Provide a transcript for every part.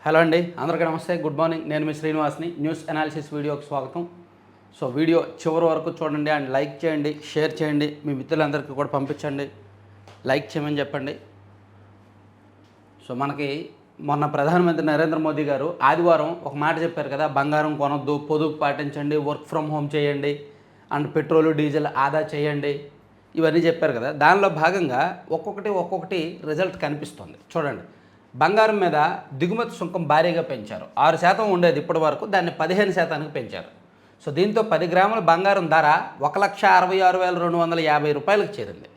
Hello అండి, అందరికీ నమస్తే. Good morning. నేను మీ శ్రీనివాస్ని. న్యూస్ అనాలిసిస్ వీడియోకి స్వాగతం. సో వీడియో చివరి వరకు చూడండి అండ్ లైక్ చేయండి, షేర్ చేయండి, మీ మిత్రులందరికీ కూడా పంపించండి, లైక్ చేయమని చెప్పండి. సో మనకి మొన్న ప్రధానమంత్రి నరేంద్ర మోదీ గారు ఆదివారం ఒక మాట చెప్పారు కదా, బంగారం కొనొద్దు, పొదుపు పాటించండి, వర్క్ ఫ్రమ్ హోమ్ చేయండి అండ్ పెట్రోలు డీజిల్ ఆదా చేయండి, ఇవన్నీ చెప్పారు కదా. దానిలో భాగంగా ఒక్కొక్కటి రిజల్ట్ కనిపిస్తుంది. చూడండి, బంగారం మీద దిగుమతి సుంకం భారీగా పెంచారు. 6% ఉండేది ఇప్పటి వరకు, దాన్ని 15%కి పెంచారు. సో దీంతో 10 గ్రాముల బంగారం ధర 1,66,250 రూపాయలకు చేరింది.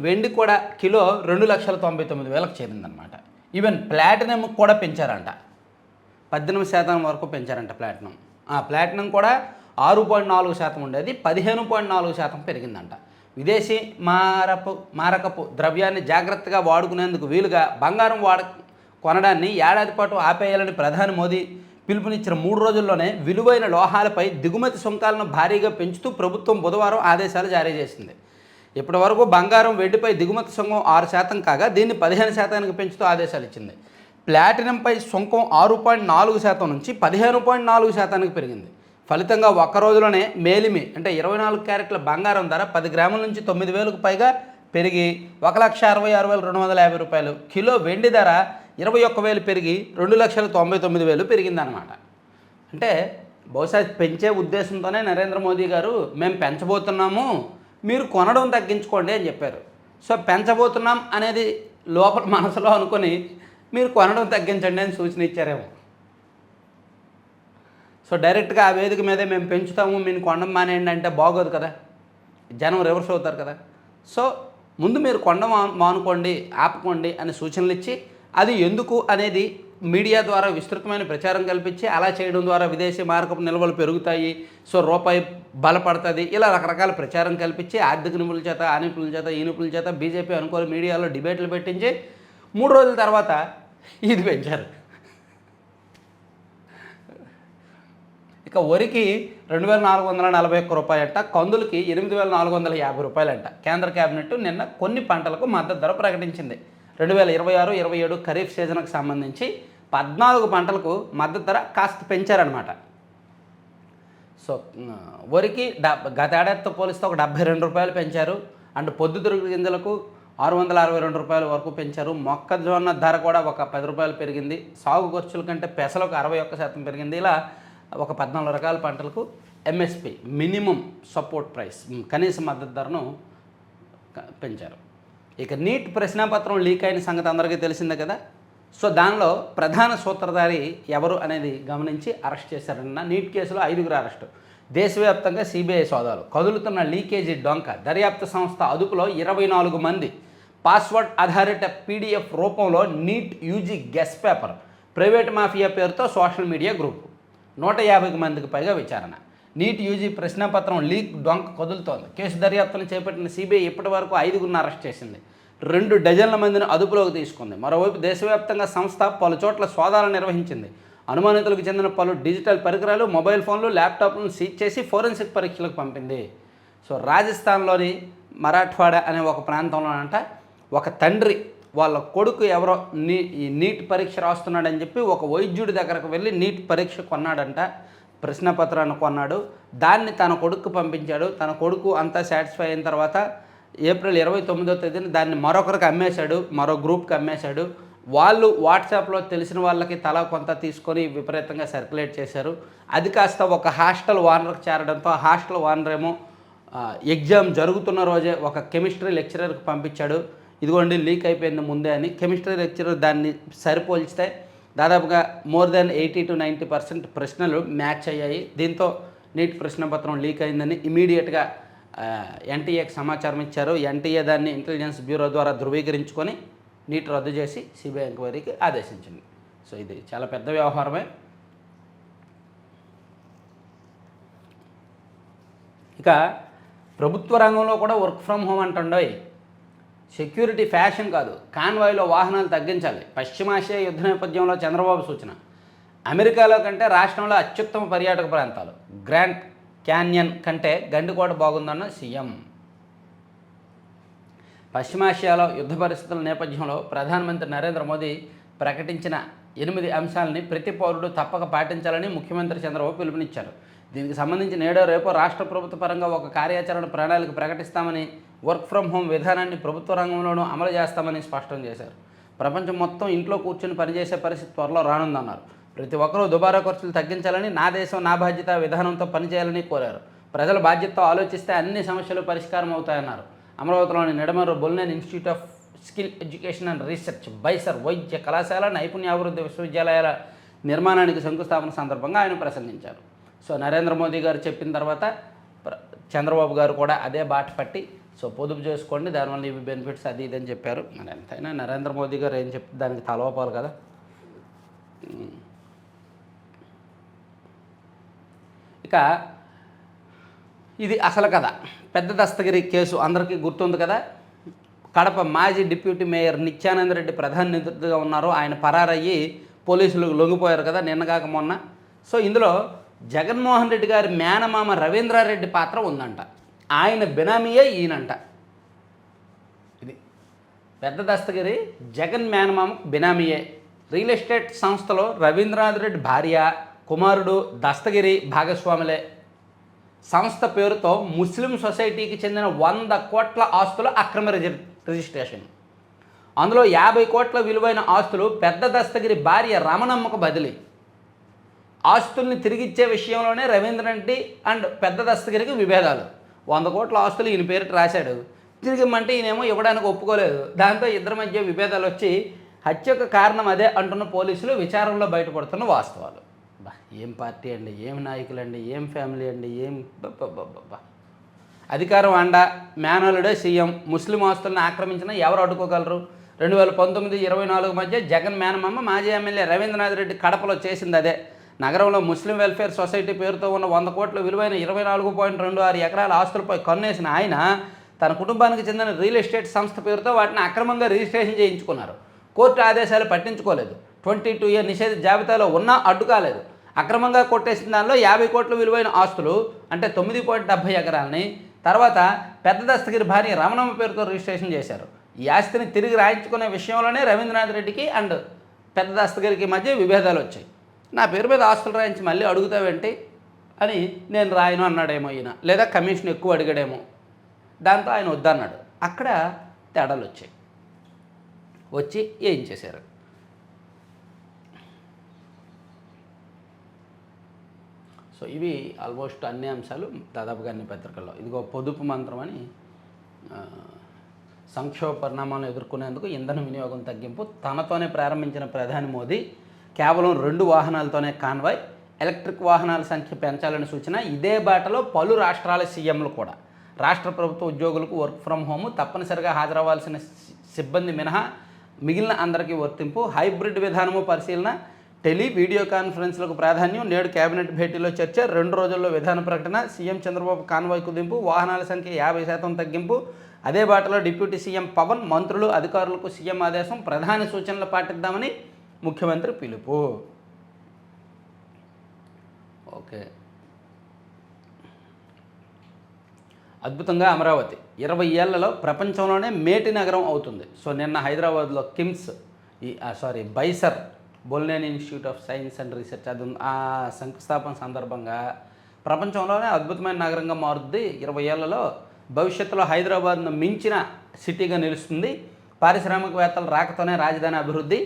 వెండి కూడా కిలో 2,99,000కి చేరిందనమాట. ఈవెన్ ప్లాటినం కూడా పెంచారంట, 18% వరకు పెంచారంట ప్లాటినం కూడా 6.4% ఉండేది, 15.4% పెరిగిందంట. విదేశీ మారకపు ద్రవ్యాన్ని జాగ్రత్తగా వాడుకునేందుకు వీలుగా బంగారం కొనడాన్ని ఏడాది పాటు ఆపేయాలని ప్రధాని మోదీ పిలుపునిచ్చిన 3 రోజుల్లోనే విలువైన లోహాలపై దిగుమతి సుంకాలను భారీగా పెంచుతూ ప్రభుత్వం బుధవారం ఆదేశాలు జారీ చేసింది. ఇప్పటి వరకు బంగారం వెండిపై దిగుమతి సుంకం 6% కాగా దీన్ని 15%కి పెంచుతూ ఆదేశాలు ఇచ్చింది. ప్లాటినంపై సుంకం 6.4% నుంచి 15.4%కి పెరిగింది. ఫలితంగా ఒక్క రోజులోనే మేలిమి అంటే 24 క్యారెట్ల బంగారం ధర 10 గ్రాముల నుంచి 9,000కు పైగా పెరిగి 1,66,250 రూపాయలు, కిలో వెండి ధర 21,000 పెరిగి 2,99,000 పెరిగిందనమాట. అంటే బహుశా పెంచే ఉద్దేశంతోనే నరేంద్ర మోదీ గారు మేము పెంచబోతున్నాము, మీరు కొనడం తగ్గించుకోండి అని చెప్పారు. సో పెంచబోతున్నాం అనేది లోపల మనసులో అనుకొని మీరు కొనడం తగ్గించండి అని సూచన ఇచ్చారేమో. సో డైరెక్ట్గా ఆ వేదిక మీదే మేము పెంచుతాము, మీరు కొండం మానేయండి అంటే బాగోదు కదా, జనం రివర్స్ అవుతారు కదా. సో ముందు మీరు కొండం మానుకోండి, ఆపుకోండి అని సూచనలు ఇచ్చి, అది ఎందుకు అనేది మీడియా ద్వారా విస్తృతమైన ప్రచారం కల్పించి, అలా చేయడం ద్వారా విదేశీ మారకపు నిల్వలు పెరుగుతాయి, సో రూపాయి బలపడుతుంది, ఇలా రకరకాల ప్రచారం కల్పించి ఆర్థిక నిపుణుల చేత, ఆ నిపుణుల చేత, ఈ నిపుణుల చేత బీజేపీ అనుకూల మీడియాలో డిబేట్లు పెట్టించి 3 రోజుల తర్వాత ఇది పెంచారు. ఇక వరికి 2,441 రూపాయలంట, కందులకి 8,450 రూపాయలంట. కేంద్ర కేబినెట్ నిన్న కొన్ని పంటలకు మద్దతు ధర ప్రకటించింది. 2026-27 ఖరీఫ్ సీజన్కి సంబంధించి 14 పంటలకు మద్దతు ధర కాస్త పెంచారనమాట. సో వరికి గత ఏడాదితో పోలిస్తే ఒక 72 రూపాయలు పెంచారు. అండ్ పొద్దుతిరుగుడు గింజలకు 662 రూపాయల వరకు పెంచారు. మొక్కజొన్న ధర కూడా ఒక 10 రూపాయలు పెరిగింది. సాగు ఖర్చుల కంటే పెసలకు 61% పెరిగింది. ఇలా ఒక 14 రకాల పంటలకు ఎంఎస్పి మినిమం సపోర్ట్ ప్రైస్, కనీస మద్దతు ధరను పెంచారు. ఇక నీట్ ప్రశ్నాపత్రం లీక్ అయిన సంగతి అందరికీ తెలిసిందే కదా. సో దానిలో ప్రధాన సూత్రధారి ఎవరు అనేది గమనించి అరెస్ట్ చేశారన్న నీట్ కేసులో 5గురు అరెస్టు. దేశవ్యాప్తంగా సిబిఐ సోదాలు, కదులుతున్న లీకేజీ డొంక, దర్యాప్తు సంస్థ అదుపులో 24 మంది, పాస్వర్డ్ ఆధారిత పీడిఎఫ్ రూపంలో NEET UG guess paper, private mafia పేరుతో సోషల్ మీడియా గ్రూపు, 150 మందికి పైగా విచారణ. నీట్ యూజీ ప్రశ్నాపత్రం లీక్ డొంక కదులుతోంది. కేసు దర్యాప్తును చేపట్టిన సిబిఐ ఇప్పటి వరకు 5గురిని అరెస్ట్ చేసింది, 2 డజన్ల మందిని అదుపులోకి తీసుకుంది. మరోవైపు దేశవ్యాప్తంగా సంస్థ పలు చోట్ల సోదాలు నిర్వహించింది. అనుమానితులకు చెందిన పలు డిజిటల్ పరికరాలు, మొబైల్ ఫోన్లు, ల్యాప్టాప్లను సీజ్ చేసి ఫోరెన్సిక్ పరీక్షలకు పంపింది. సో రాజస్థాన్లోని మరాఠ్వాడా అనే ఒక ప్రాంతంలోనంట ఒక తండ్రి వాళ్ళ కొడుకు ఎవరో ఈ నీట్ పరీక్ష రాస్తున్నాడని చెప్పి ఒక వైద్యుడి దగ్గరకు వెళ్ళి నీట్ పరీక్ష కొన్నాడంట, ప్రశ్నపత్రాన్ని కొన్నాడు. దాన్ని తన కొడుకు పంపించాడు. తన కొడుకు అంతా సాటిస్ఫై అయిన తర్వాత ఏప్రిల్ 29వ తేదీన దాన్ని మరొకరికి అమ్మేశాడు, మరో గ్రూప్కి అమ్మేశాడు. వాళ్ళు వాట్సాప్లో తెలిసిన వాళ్ళకి తలా కొంత తీసుకొని విపరీతంగా సర్క్యులేట్ చేశారు. అది కాస్త ఒక హాస్టల్ ఓనర్కి చేరడంతో ఆ హాస్టల్ ఓనర్ ఏమో ఎగ్జామ్ జరుగుతున్న రోజే ఒక కెమిస్ట్రీ లెక్చరర్కి పంపించాడు, ఇదిగోండి లీక్ అయిపోయింది ముందే అని. కెమిస్ట్రీ లెక్చరర్ దాన్ని సరిపోల్చితే దాదాపుగా మోర్ దాన్ 80-90% ప్రశ్నలు మ్యాచ్ అయ్యాయి. దీంతో నీట్ ప్రశ్నపత్రం లీక్ అయిందని ఇమీడియట్గా ఎన్టీఏకి సమాచారం ఇచ్చారు. ఎన్టీఏ దాన్ని ఇంటెలిజెన్స్ బ్యూరో ద్వారా ధృవీకరించుకొని నీట్ రద్దు చేసి సిబిఐ ఎంక్వైరీకి ఆదేశించింది. సో ఇది చాలా పెద్ద వ్యవహారమే. ఇక ప్రభుత్వ రంగంలో కూడా వర్క్ ఫ్రమ్ హోమ్ అంటుండోయ్. సెక్యూరిటీ ఫ్యాషన్ కాదు, కాన్వాయ్లో వాహనాలు తగ్గించాలి. పశ్చిమాసియా యుద్ధ నేపథ్యంలో చంద్రబాబు సూచన. అమెరికాలో కంటే రాష్ట్రంలో అత్యుత్తమ పర్యాటక ప్రాంతాలు, గ్రాండ్ క్యాన్యన్ కంటే గండికోట బాగుందన్న సీఎం. పశ్చిమాసియాలో యుద్ధ పరిస్థితుల నేపథ్యంలో ప్రధానమంత్రి నరేంద్ర మోదీ ప్రకటించిన 8 అంశాలని ప్రతి పౌరుడు తప్పక పాటించాలని ముఖ్యమంత్రి చంద్రబాబు పిలుపునిచ్చారు. దీనికి సంబంధించి నేడో రేపో రాష్ట్ర ప్రభుత్వ పరంగా ఒక కార్యాచరణ ప్రణాళిక ప్రకటిస్తామని, వర్క్ ఫ్రం హోం విధానాన్ని ప్రభుత్వ రంగంలోనూ అమలు చేస్తామని స్పష్టం చేశారు. ప్రపంచం మొత్తం ఇంట్లో కూర్చొని పనిచేసే పరిస్థితి త్వరలో రానుందన్నారు. ప్రతి ఒక్కరూ దుబారా ఖర్చులు తగ్గించాలని, నా దేశం నా బాధ్యత విధానంతో పనిచేయాలని కోరారు. ప్రజల బాధ్యతతో ఆలోచిస్తే అన్ని సమస్యలు పరిష్కారం అవుతాయన్నారు. అమరావతిలోని Nidamarru Bollineni institute of skill education and research బైసర్ వైద్య కళాశాల నైపుణ్యాభివృద్ధి విశ్వవిద్యాలయాల నిర్మాణానికి శంకుస్థాపన సందర్భంగా ఆయన ప్రసంగించారు. సో నరేంద్ర మోదీ గారు చెప్పిన తర్వాత చంద్రబాబు గారు కూడా అదే బాట పట్టి సో పొదుపు చేసుకోండి, దానివల్ల ఇవి బెనిఫిట్స్ అది ఇది అని చెప్పారు. మరి ఎంతైనా నరేంద్ర మోదీ గారు ఏం చెప్తే దానికి తలవపాలి కదా. ఇక ఇది అసలు కదా, పెద్ద దస్తగిరి కేసు అందరికీ గుర్తుంది కదా. కడప మాజీ డిప్యూటీ మేయర్ నిత్యానంద రెడ్డి ప్రధాన నిందితుడిగా ఉన్నారు. ఆయన పరారయ్యి పోలీసులు లొంగిపోయారు కదా నిన్నగాక మొన్న. సో ఇందులో జగన్మోహన్ రెడ్డి గారి మేనమామ రవీంద్రారెడ్డి పాత్ర ఉందంట. ఆయన బినామీయే ఈయనంట. ఇది పెద్ద దస్తగిరి జగన్ మేనమామ బినామీయే. రియల్ ఎస్టేట్ సంస్థలో రవీంద్రనాథ్ రెడ్డి భార్య, కుమారుడు దస్తగిరి భాగస్వాములే. సంస్థ పేరుతో ముస్లిం సొసైటీకి చెందిన 100 కోట్ల ఆస్తుల అక్రమ రిజిస్ట్రేషన్. అందులో 50 కోట్ల విలువైన ఆస్తులు పెద్ద దస్తగిరి భార్య రమణమ్మకు బదిలీ. ఆస్తుల్ని తిరిగిచ్చే విషయంలోనే రవీంద్రరెడ్డి అండ్ పెద్ద దస్తగిరికి విభేదాలు. 100 కోట్ల ఆస్తులు ఈయన పేరిట రాశాడు, తిరిగిమ్మంటే ఈయనేమో ఇవ్వడానికి ఒప్పుకోలేదు. దాంతో ఇద్దరి మధ్య విభేదాలు వచ్చి హత్యకు కారణం అదే అంటున్న పోలీసులు విచారణలో బయటపడుతున్న వాస్తవాలు. ఏం పార్టీ అండి, ఏం నాయకులండి, ఏం ఫ్యామిలీ అండి, ఏం అధికారం అండ మేనలుడే సీఎం. ముస్లిం ఆస్తులను ఆక్రమించిన ఎవరు అడ్డుకోగలరు? 2019-24 మధ్య జగన్ మేనమామ మాజీ ఎమ్మెల్యే రవీంద్రనాథ్ రెడ్డి కడపలో చేసింది అదే. నగరంలో ముస్లిం వెల్ఫేర్ సొసైటీ పేరుతో ఉన్న 100 కోట్ల విలువైన 24.26 ఎకరాల ఆస్తులపై కన్నేసిన ఆయన తన కుటుంబానికి చెందిన రియల్ ఎస్టేట్ సంస్థ పేరుతో వాటిని అక్రమంగా రిజిస్ట్రేషన్ చేయించుకున్నారు. కోర్టు ఆదేశాలు పట్టించుకోలేదు. 22A నిషేధ జాబితాలో ఉన్నా అడ్డు కాలేదు. అక్రమంగా కొట్టేసిన దానిలో 50 కోట్ల విలువైన ఆస్తులు అంటే 9.70 ఎకరాలని తర్వాత పెద్ద దస్తగిరి భార్య రమణమ్మ పేరుతో రిజిస్ట్రేషన్ చేశారు. ఈ ఆస్తిని తిరిగి రాయించుకునే విషయంలోనే రవీంద్రనాథ్ రెడ్డికి అండ్ పెద్ద దస్తగిరికి మధ్య విభేదాలు వచ్చాయి. నా పేరు మీద ఆస్తులు రాయించి మళ్ళీ అడుగుతావేంటి అని నేను రాయను అన్నాడేమో ఈయన, లేదా కమిషన్ ఎక్కువ అడిగాడేమో. దాంతో ఆయన వద్దన్నాడు. అక్కడ తేడాలు వచ్చాయి. వచ్చి ఏం చేశారు? సో ఇవి ఆల్మోస్ట్ అన్ని అంశాలు దాదాపుగా అన్ని పత్రికల్లో. ఇదిగో పొదుపు మంత్రం అని సంక్షోభ పరిణామాలను ఎదుర్కొనేందుకు ఇంధన వినియోగం తగ్గింపు తనతోనే ప్రారంభించిన ప్రధాని మోదీ కేవలం 2 వాహనాలతోనే కాన్వాయ్, ఎలక్ట్రిక్ వాహనాల సంఖ్య పెంచాలని సూచన. ఇదే బాటలో పలు రాష్ట్రాల సీఎంలు కూడా. రాష్ట్ర ప్రభుత్వ ఉద్యోగులకు వర్క్ ఫ్రం హోము తప్పనిసరిగా హాజరవ్వాల్సిన సిబ్బంది మినహా మిగిలిన అందరికీ వర్తింపు. హైబ్రిడ్ విధానము పరిశీలన, వీడియో కాన్ఫరెన్స్లకు ప్రాధాన్యం. నేడు కేబినెట్ భేటీలో చర్చ. 2 రోజుల్లో విధాన ప్రకటన. సీఎం చంద్రబాబు కాన్వాయ్ కుదింపు, వాహనాల సంఖ్య 50% తగ్గింపు. అదే బాటలో డిప్యూటీ సీఎం పవన్, మంత్రులు, అధికారులకు సీఎం ఆదేశం. ప్రధాని సూచనలు పాటిద్దామని ముఖ్యమంత్రి పిలుపు. ఓకే, అద్భుతంగా అమరావతి 20 ఏళ్లలో ప్రపంచంలోనే మేటి నగరం అవుతుంది. సో నిన్న హైదరాబాద్లో కిమ్స్ బైసర్ Bollineni institute of science and research అది ఆ శంకుస్థాపన సందర్భంగా ప్రపంచంలోనే అద్భుతమైన నగరంగా మారుద్ది. 20 ఏళ్లలో భవిష్యత్తులో హైదరాబాద్ను మించిన సిటీగా నిలుస్తుంది. పారిశ్రామికవేత్తల రాకతోనే రాజధాని అభివృద్ధి.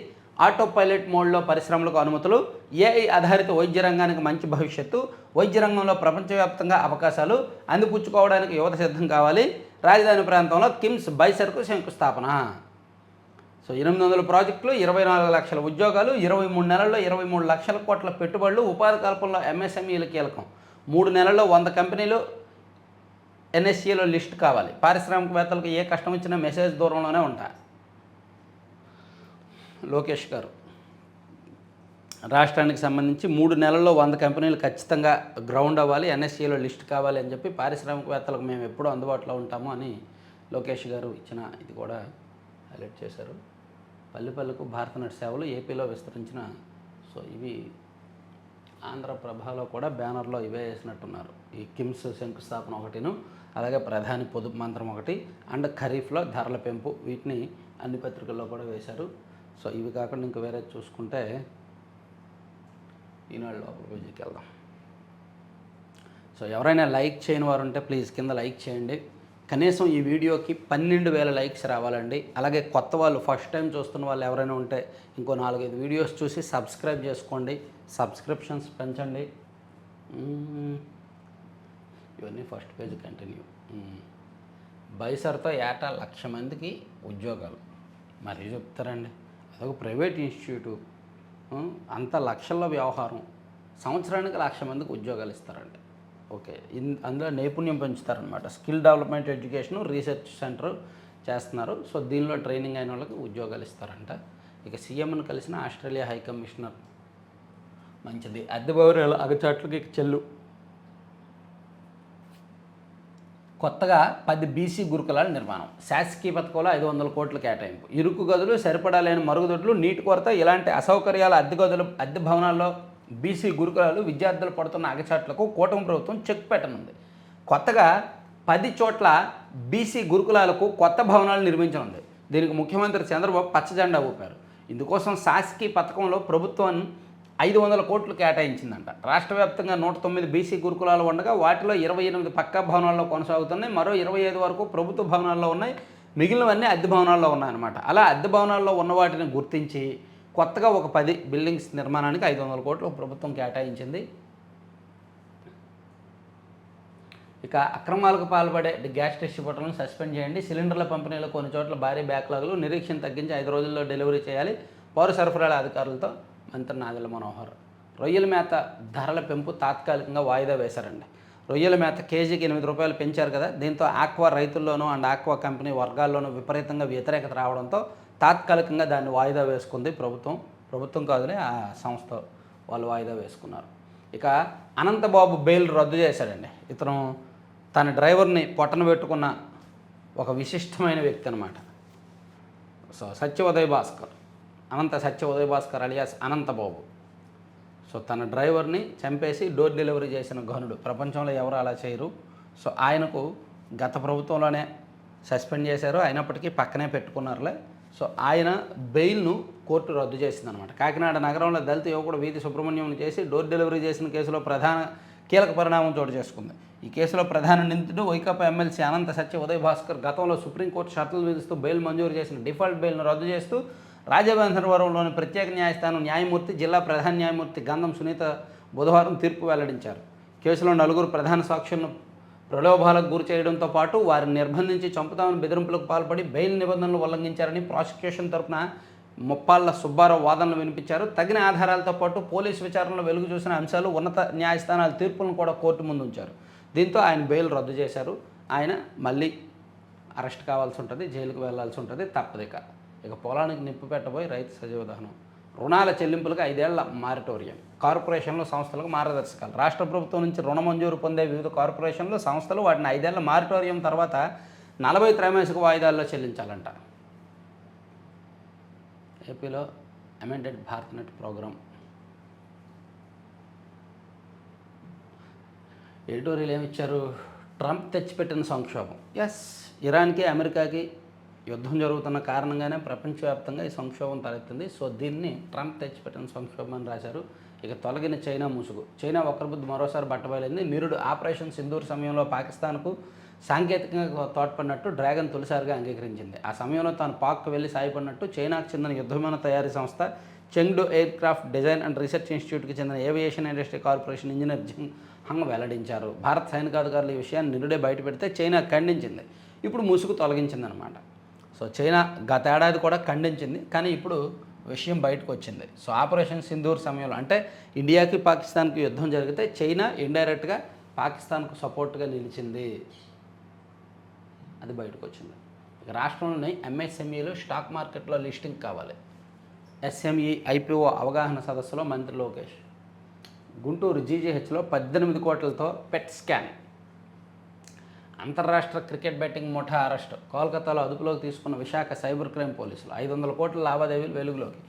ఆటో పైలట్ మోడ్లో పరిశ్రమలకు అనుమతులు. ఏఐ ఆధారిత వైద్య రంగానికి మంచి భవిష్యత్తు. వైద్య రంగంలో ప్రపంచవ్యాప్తంగా అవకాశాలు అందిపుచ్చుకోవడానికి యువత సిద్ధం కావాలి. రాజధాని ప్రాంతంలో కిమ్స్ బైసర్కు శంకుస్థాపన. సో 800 ప్రాజెక్టులు, 24 లక్షల ఉద్యోగాలు, 23 నెలల్లో 23 లక్షల కోట్ల పెట్టుబడులు. ఉపాధి కల్పనలో ఎంఎస్ఎంఈలు కీలకం. 3 నెలల్లో 100 కంపెనీలు ఎన్ఎస్సీలో లిస్ట్ కావాలి. పారిశ్రామికవేత్తలకు ఏ కష్టం వచ్చినా మెసేజ్ దూరంలోనే ఉంటాయి. లోకేష్ గారు రాష్ట్రానికి సంబంధించి 3 నెలల్లో 100 కంపెనీలు ఖచ్చితంగా గ్రౌండ్ అవ్వాలి, ఎన్ఎస్సీలో లిస్ట్ కావాలి అని చెప్పి పారిశ్రామికవేత్తలకు మేము ఎప్పుడూ అందుబాటులో ఉంటాము అని లోకేష్ గారు ఇచ్చిన ఇది కూడా హైలైట్ చేశారు. పల్లెపల్లికు భారతనెట్ సేవలు ఏపీలో విస్తరించిన. సో ఇవి ఆంధ్రప్రభలో కూడా బ్యానర్లో ఇవే వేసినట్టున్నారు. ఈ కిమ్స్ శంకుస్థాపన ఒకటిను, అలాగే ప్రధాని పొదుపు మంత్రం ఒకటి, అండ్ ఖరీఫ్లో ధరల పెంపు, వీటిని అన్ని పత్రికల్లో కూడా వేశారు. సో ఇవి కాకుండా ఇంకా వేరే చూసుకుంటే ఈనాడు లోపల పేజీకి వెళ్దాం. సో ఎవరైనా లైక్ చేయని వారు ఉంటే ప్లీజ్ కింద లైక్ చేయండి. కనీసం ఈ వీడియోకి 12,000 లైక్స్ రావాలండి. అలాగే కొత్త వాళ్ళు ఫస్ట్ టైం చూస్తున్న వాళ్ళు ఎవరైనా ఉంటే ఇంకో 4-5 వీడియోస్ చూసి సబ్స్క్రైబ్ చేసుకోండి. సబ్స్క్రిప్షన్స్ పెంచండి. ఇవన్నీ ఫస్ట్ పేజ్ కంటిన్యూ. బైసర్తో ఏటా 1,00,000 మందికి ఉద్యోగాలు. మరీ చెప్తారండి, అదొక ప్రైవేట్ ఇన్స్టిట్యూటు, అంత లక్షల్లో వ్యవహారం. సంవత్సరానికి 1,00,000 మందికి ఉద్యోగాలు ఇస్తారండి. ఓకే, అందులో నైపుణ్యం పెంచుతారనమాట. Skill development education research centre చేస్తున్నారు. సో దీనిలో ట్రైనింగ్ అయిన వాళ్ళకి ఉద్యోగాలు ఇస్తారంట. ఇక సీఎంను కలిసిన ఆస్ట్రేలియా హై కమిషనర్. మంచిది. అద్దె బౌర్యాలు అగచాట్లకి చెల్లు. కొత్తగా 10 బీసీ గురుకులాల నిర్మాణం. శాసకీయ పథకంలో 500 కోట్ల కేటాయింపు. ఇరుకు గదులు, సరిపడా లేని మరుగుదొడ్లు, నీటి కొరత, ఇలాంటి అసౌకర్యాల అద్దె భవనాల్లో బీసీ గురుకులాలు విద్యార్థులు పడుతున్న అగచాట్లకు కూటమి ప్రభుత్వం చెక్ పెట్టనుంది. కొత్తగా 10 చోట్ల బీసీ గురుకులాలకు కొత్త భవనాలు నిర్మించనుంది. దీనికి ముఖ్యమంత్రి చంద్రబాబు పచ్చజెండా ఊపారు. ఇందుకోసం శాసకీయ పథకంలో ప్రభుత్వం 500 కోట్లు కేటాయించిందంట. రాష్ట్ర వ్యాప్తంగా 109 బీసీ గురుకులాలు ఉండగా వాటిలో 28 పక్కా భవనాల్లో కొనసాగుతున్నాయి. మరో 25 వరకు ప్రభుత్వ భవనాల్లో ఉన్నాయి. మిగిలినవన్నీ అద్దె భవనాల్లో ఉన్నాయన్నమాట. అలా అద్దె భవనాల్లో ఉన్న వాటిని గుర్తించి కొత్తగా ఒక 10 బిల్డింగ్స్ నిర్మాణానికి 500 కోట్లు ప్రభుత్వం కేటాయించింది. ఇక అక్రమాలకు పాల్పడే గ్యాస్ డిస్ట్రిబ్యూటర్లను సస్పెండ్ చేయండి. సిలిండర్ల పంపిణీలో కొన్ని చోట్ల భారీ బ్యాక్లాగులు, నిరీక్షణ తగ్గించి 5 రోజుల్లో డెలివరీ చేయాలి. పౌర సరఫరాల అధికారులతో మంత్రి నాదెళ్ల మనోహర్. రొయ్యల మేత ధరల పెంపు తాత్కాలికంగా వాయిదా వేశారండి. రొయ్యల మేత కేజీకి 8 రూపాయలు పెంచారు కదా. దీంతో ఆక్వా రైతుల్లోనూ అండ్ ఆక్వా కంపెనీ వర్గాల్లోనూ విపరీతంగా వ్యతిరేకత రావడంతో తాత్కాలికంగా దాన్ని వాయిదా వేసుకుంది ప్రభుత్వం కాదులే, ఆ సంస్థ వాళ్ళు వాయిదా వేసుకున్నారు. ఇక అనంతబాబు బెయిల్ రద్దు చేశాడండి. ఇతను తన డ్రైవర్ని పొట్టన పెట్టుకున్న ఒక విశిష్టమైన వ్యక్తి అనమాట. సో సత్య ఉదయ్ భాస్కర్ అలియాస్ అనంతబాబు. సో తన డ్రైవర్ని చంపేసి డోర్ డెలివరీ చేసిన ఘనుడు. ప్రపంచంలో ఎవరు అలా చేయరు. సో ఆయనకు గత ప్రభుత్వంలోనే సస్పెండ్ చేశారు, అయినప్పటికీ పక్కనే పెట్టుకున్నారులే. సో ఆయన బెయిల్ను కోర్టు రద్దు చేసిందనమాట. కాకినాడ నగరంలో దళిత యువకుడు వీధి సుబ్రహ్మణ్యం చేసి డోర్ డెలివరీ చేసిన కేసులో కీలక పరిణామం చోటు చేసుకుంది. ఈ కేసులో ప్రధాన నిందితుడు వైకాపా ఎమ్మెల్సీ అనంత సత్య ఉదయ్ భాస్కర్ గతంలో సుప్రీంకోర్టు షరతులు విధిస్తూ బెయిల్ మంజూరు చేసిన డిఫాల్ట్ బెయిల్ను రద్దు చేస్తూ రాజమహేంద్రవరంలోని ప్రత్యేక న్యాయస్థానం న్యాయమూర్తి, జిల్లా ప్రధాన న్యాయమూర్తి గంధం సునీత బుధవారం తీర్పు వెల్లడించారు. కేసులో 4 ప్రధాన సాక్షులను ప్రలోభాలకు గురి చేయడంతో పాటు వారిని నిర్బంధించి చంపుతామని బెదిరింపులకు పాల్పడి బెయిల్ నిబంధనలు ఉల్లంఘించారని ప్రాసిక్యూషన్ తరఫున ముప్పాళ్ల సుబ్బారావు వాదనలు వినిపించారు. తగిన ఆధారాలతో పాటు పోలీసు విచారణలో వెలుగు చూసిన అంశాలు, ఉన్నత న్యాయస్థానాల తీర్పులను కూడా కోర్టు ముందు ఉంచారు. దీంతో ఆయన బెయిల్ రద్దు చేశారు. ఆయన మళ్ళీ అరెస్ట్ కావాల్సి ఉంటుంది, జైలుకు వెళ్లాల్సి ఉంటుంది, తప్పదిక. ఇక పొలానికి నిప్పు పెట్టబోయి రైతు సజీవ దహనం. రుణాల చెల్లింపులకు 5 ఏళ్ల మారిటోరియం. కార్పొరేషన్లు, సంస్థలకు మార్గదర్శకాలు. రాష్ట్ర ప్రభుత్వం నుంచి రుణ మంజూరు పొందే వివిధ కార్పొరేషన్లు, సంస్థలు వాటిని 5 ఏళ్ల మారిటోరియం తర్వాత 40 త్రైమాసిక వాయిదాల్లో చెల్లించాలంట. ఏపీలో అమెండెడ్ భారత్నెట్ ప్రోగ్రాం. ఎడిటోరియల్ ఏమిచ్చారు? ట్రంప్ తెచ్చిపెట్టిన సంక్షోభం. ఇరాన్కి అమెరికాకి యుద్ధం జరుగుతున్న కారణంగానే ప్రపంచవ్యాప్తంగా ఈ సంక్షోభం తలెత్తింది. సో దీన్ని ట్రంప్ తెచ్చిపెట్టిన సంక్షోభం అని రాశారు. ఇక తొలగిన చైనా ముసుగు. చైనా వక్రబుద్ధి మరోసారి బట్టబయలింది. నిరుడు ఆపరేషన్ సింధూర్ సమయంలో పాకిస్తాన్కు సాంకేతికంగా తోడ్పడినట్టు డ్రాగన్ తొలిసారిగా అంగీకరించింది. ఆ సమయంలో తాను పాక్కు వెళ్ళి సాయపడినట్టు చైనాకు చెందిన యుద్ధ విమాన తయారీ సంస్థ Chengdu aircraft design and research ఇన్స్టిట్యూట్కి చెందిన aviation industry corporation engineer Jing Hong వెల్లడించారు. భారత సైనికాధికారులు ఈ విషయాన్ని నిరుడే బయటపెడితే చైనా ఖండించింది. ఇప్పుడు ముసుగు తొలగించిందనమాట. సో చైనా గత ఏడాది కూడా ఖండించింది, కానీ ఇప్పుడు విషయం బయటకు వచ్చింది. సో ఆపరేషన్ సింధూర్ సమయంలో అంటే ఇండియాకి పాకిస్తాన్కి యుద్ధం జరిగితే చైనా ఇండైరెక్ట్గా పాకిస్తాన్కు సపోర్ట్గా నిలిచింది. అది బయటకు వచ్చింది. ఇక రాష్ట్రంలోని ఎంఎస్ఎంఈలు స్టాక్ మార్కెట్లో లిస్టింగ్ కావాలి. ఎస్ఎంఈ ఐపీఓ అవగాహన సదస్సులో మంత్రి లోకేష్. గుంటూరు జీజీహెచ్లో 18 కోట్లతో పెట్ స్కాన్. అంతర్రాష్ట్ర క్రికెట్ బెట్టింగ్ ముఠా అరెస్టు. కోల్కతాలో అదుపులోకి తీసుకున్న విశాఖ సైబర్ క్రైమ్ పోలీసులు. 500 కోట్ల లావాదేవీలు వెలుగులోకి.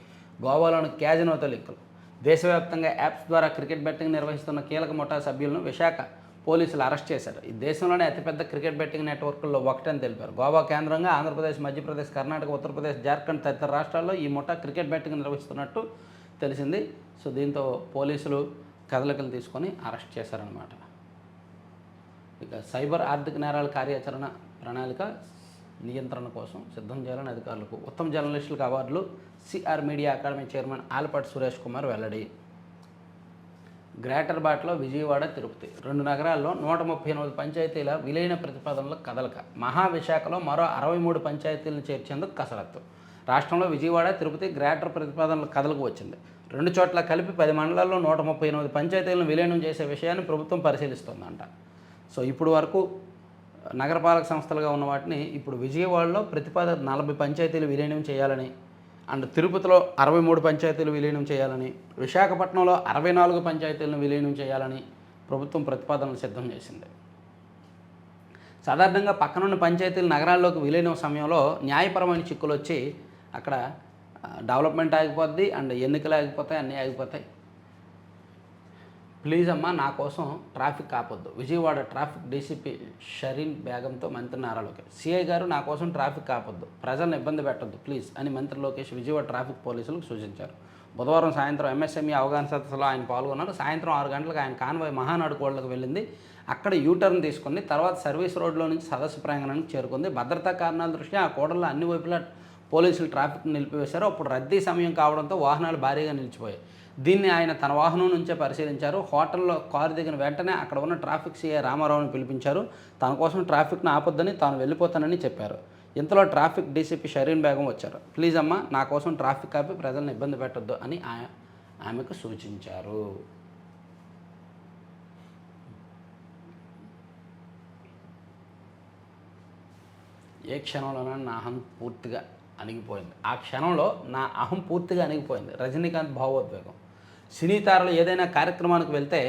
గోవాలోని క్యాజినోతో లింకులు. దేశవ్యాప్తంగా యాప్స్ ద్వారా క్రికెట్ బెట్టింగ్ నిర్వహిస్తున్న కీలక ముఠా సభ్యులను విశాఖ పోలీసులు అరెస్ట్ చేశారు. ఈ దేశంలోనే అతిపెద్ద క్రికెట్ బెట్టింగ్ నెట్వర్క్ల్లో ఒకటని తెలిపారు. గోవా కేంద్రంగా ఆంధ్రప్రదేశ్, మధ్యప్రదేశ్, కర్ణాటక, ఉత్తరప్రదేశ్, జార్ఖండ్ తదితర రాష్ట్రాల్లో ఈ ముఠా క్రికెట్ బెట్టింగ్ నిర్వహిస్తున్నట్టు తెలిసింది. సో దీంతో పోలీసులు కదలికలు తీసుకొని అరెస్ట్ చేశారనమాట. ఇక సైబర్ ఆర్థిక నేరాల కార్యాచరణ ప్రణాళిక నియంత్రణ కోసం సిద్ధం చేయాలని అధికారులకు ఉత్తమ జర్నలిస్టులకు అవార్డులు CR media academy chairman Alapati Suresh Kumar వెల్లడి. గ్రేటర్ బాట్లో విజయవాడ, తిరుపతి 2 నగరాల్లో 138 పంచాయతీల విలీన ప్రతిపాదనల కదలిక. మహావిశాఖలో మరో 63 పంచాయతీలను చేర్చేందుకు కసరత్తు. రాష్ట్రంలో విజయవాడ, తిరుపతి గ్రేటర్ ప్రతిపాదనల కదలిక వచ్చింది. 2 చోట్ల కలిపి 10 మండలాల్లో 138 పంచాయతీలను విలీనం చేసే విషయాన్ని ప్రభుత్వం పరిశీలిస్తోందంట. సో ఇప్పుడు వరకు నగరపాలక సంస్థలుగా ఉన్న వాటిని ఇప్పుడు విజయవాడలో ప్రతిపాదన 40 పంచాయతీలు విలీనం చేయాలని, అండ్ తిరుపతిలో 63 పంచాయతీలు విలీనం చేయాలని, విశాఖపట్నంలో 64 పంచాయతీలను విలీనం చేయాలని ప్రభుత్వం ప్రతిపాదనలు సిద్ధం చేసింది. సాధారణంగా పక్కనున్న పంచాయతీలు నగరాల్లోకి విలీనం సమయంలో న్యాయపరమైన చిక్కులు వచ్చి అక్కడ డెవలప్మెంట్ ఆగిపోద్ది, అండ్ ఎన్నికలు ఆగిపోతాయి, అన్నీ ఆగిపోతాయి. ప్లీజ్ అమ్మా నా కోసం ట్రాఫిక్ ఆపొద్దు. విజయవాడ ట్రాఫిక్ డీసీపీ షరీన్ బేగంతో మంత్రి నారా లోకేష్. సిఐ గారు నా కోసం ట్రాఫిక్ ఆపొద్దు, ప్రజలను ఇబ్బంది పెట్టొద్దు ప్లీజ్ అని మంత్రి లోకేష్ విజయవాడ ట్రాఫిక్ పోలీసులకు సూచించారు. బుధవారం సాయంత్రం ఎంఎస్ఎంఈ అవగాహన సదస్సులో ఆయన పాల్గొన్నారు. సాయంత్రం 6 గంటలకు ఆయన కాన్వాయ్ మహానాడు కోళ్లకు వెళ్ళింది. అక్కడ యూటర్న్ తీసుకుని తర్వాత సర్వీస్ రోడ్లో నుంచి సదస్సు ప్రాంగణానికి చేరుకుంది. భద్రతా కారణాల దృష్ట్యా ఆ కూడల్లో అన్ని వైపులా పోలీసులు ట్రాఫిక్ నిలిపివేశారు. అప్పుడు రద్దీ సమయం కావడంతో వాహనాలు భారీగా నిలిచిపోయాయి. దీన్ని ఆయన తన వాహనం నుంచే పరిశీలించారు. హోటల్లో కారు దిగిన వెంటనే అక్కడ ఉన్న ట్రాఫిక్ సిఐ రామారావుని పిలిపించారు. తన కోసం ట్రాఫిక్ను ఆపొద్దని, తాను వెళ్ళిపోతానని చెప్పారు. ఇంతలో ట్రాఫిక్ డీసీపీ షరీన్ బేగం వచ్చారు. ప్లీజ్ అమ్మా నా కోసం ట్రాఫిక్ ఆపి ప్రజలను ఇబ్బంది పెట్టొద్దు అని ఆమెకు సూచించారు. ఏ క్షణంలోనైనా నా అహం పూర్తిగా అణిగిపోయింది. ఆ క్షణంలో నా అహం పూర్తిగా అణిగిపోయింది. రజనీకాంత్ భావోద్వేగం. సినీ తారలు ఏదైనా కార్యక్రమానికి వెళ్తే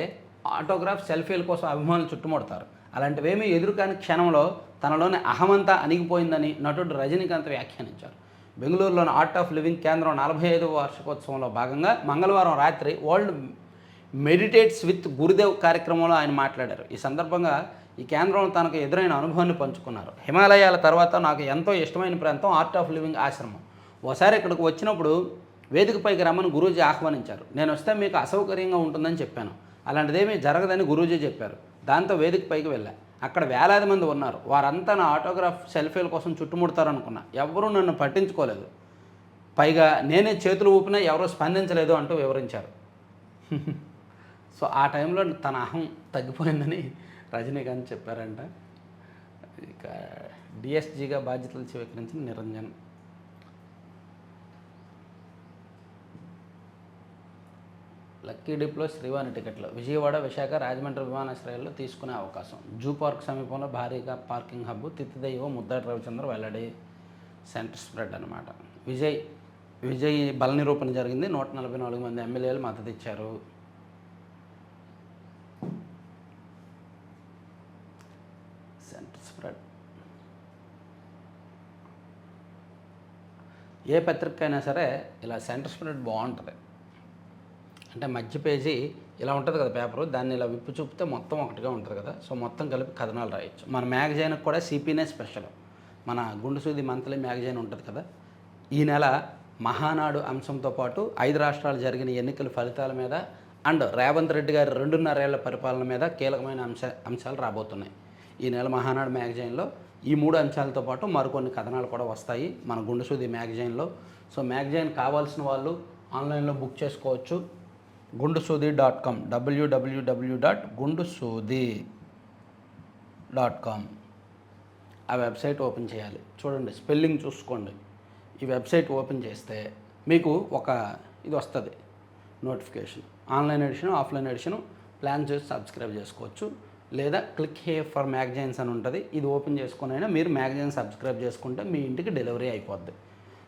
ఆటోగ్రాఫ్, సెల్ఫీల కోసం అభిమానులు చుట్టుముడతారు. అలాంటివేమీ ఎదురుకాని క్షణంలో తనలోని అహమంతా అణిగిపోయిందని నటుడు రజనీకాంత్ వ్యాఖ్యానించారు. బెంగళూరులోని ఆర్ట్ ఆఫ్ లివింగ్ కేంద్రం 45వ వార్షికోత్సవంలో భాగంగా మంగళవారం రాత్రి వరల్డ్ మెడిటేట్స్ విత్ గురుదేవ్ కార్యక్రమంలో ఆయన మాట్లాడారు. ఈ సందర్భంగా ఈ కేంద్రంలో తనకు ఎదురైన అనుభవాన్ని పంచుకున్నారు. హిమాలయాల తర్వాత నాకు ఎంతో ఇష్టమైన ప్రాంతం ఆర్ట్ ఆఫ్ లివింగ్ ఆశ్రమం. ఓసారి ఇక్కడికి వచ్చినప్పుడు వేదికపైకి రమ్మని గురూజీ ఆహ్వానించారు. నేను వస్తే మీకు అసౌకర్యంగా ఉంటుందని చెప్పాను. అలాంటిదేమీ జరగదని గురూజీ చెప్పారు. దాంతో వేదికపైకి వెళ్ళా. అక్కడ వేలాది మంది ఉన్నారు. వారంతా నా ఆటోగ్రాఫ్, సెల్ఫీల కోసం చుట్టుముడతారనుకున్నా. ఎవరూ నన్ను పట్టించుకోలేదు. పైగా నేనే చేతులు ఊపినా ఎవరూ స్పందించలేదు అంటూ వివరించారు. సో ఆ టైంలో తన అహం తగ్గిపోయిందని రజనీకాంత్ చెప్పారంట. ఇక డిఎస్జీగా బాధ్యతలు స్వీకరించిన నిరంజన్. లక్కీ డిప్లో శ్రీవాణి టికెట్లు విజయవాడ, విశాఖ, రాజమండ్రి విమానాశ్రయాల్లో తీసుకునే అవకాశం. జూ పార్క్ సమీపంలో భారీగా పార్కింగ్ హబ్బు. తిత్తిదయ్యో ముద్దాటి రవిచంద్ర వెల్లడి. సెంటర్ స్ప్రెడ్ అనమాట. విజయ్ బల నిరూపణ జరిగింది. 144 మంది ఎమ్మెల్యేలు మద్దతు ఇచ్చారు. Centre spread. ఏ పత్రిక అయినా సరే ఇలా సెంటర్ స్ప్రెడ్ బాగుంటుంది. అంటే మధ్య పేజీ ఇలా ఉంటుంది కదా పేపరు, దాన్ని ఇలా విప్పు చూపితే మొత్తం ఒకటిగా ఉంటుంది కదా. సో మొత్తం కలిపి కథనాలు రాయొచ్చు. మన మ్యాగజైన్కి కూడా సిపినే స్పెషల్. మన గుండు సూది మంత్లీ మ్యాగజైన్ ఉంటుంది కదా. ఈ నెల మహానాడు అంశంతో పాటు 5 రాష్ట్రాలు జరిగిన ఎన్నికల ఫలితాల మీద అండ్ రేవంత్ రెడ్డి గారి 2.5 ఏళ్ల పరిపాలన మీద కీలకమైన అంశాలు రాబోతున్నాయి. ఈ నెల మహానాడు మ్యాగజైన్లో ఈ 3 అంశాలతో పాటు మరికొన్ని కథనాలు కూడా వస్తాయి మన గుండు సూది మ్యాగజైన్లో. సో మ్యాగజైన్ కావాల్సిన వాళ్ళు ఆన్లైన్లో బుక్ చేసుకోవచ్చు. gundusudi.com www.gundusudi.com ఆ వెబ్సైట్ ఓపెన్ చేయాలి. చూడండి, స్పెల్లింగ్ చూసుకోండి. ఈ వెబ్సైట్ ఓపెన్ చేస్తే మీకు ఒక ఇది వస్తుంది notification. Online edition, offline edition plan చేసి సబ్స్క్రైబ్ చేసుకోవచ్చు. లేదా క్లిక్ హియర్ ఫర్ మ్యాగజైన్స్ అని ఉంటుంది. ఇది ఓపెన్ చేసుకుని అయినా మీరు మ్యాగజైన్ సబ్స్క్రైబ్ చేసుకుంటే మీ ఇంటికి డెలివరీ అయిపోద్ది.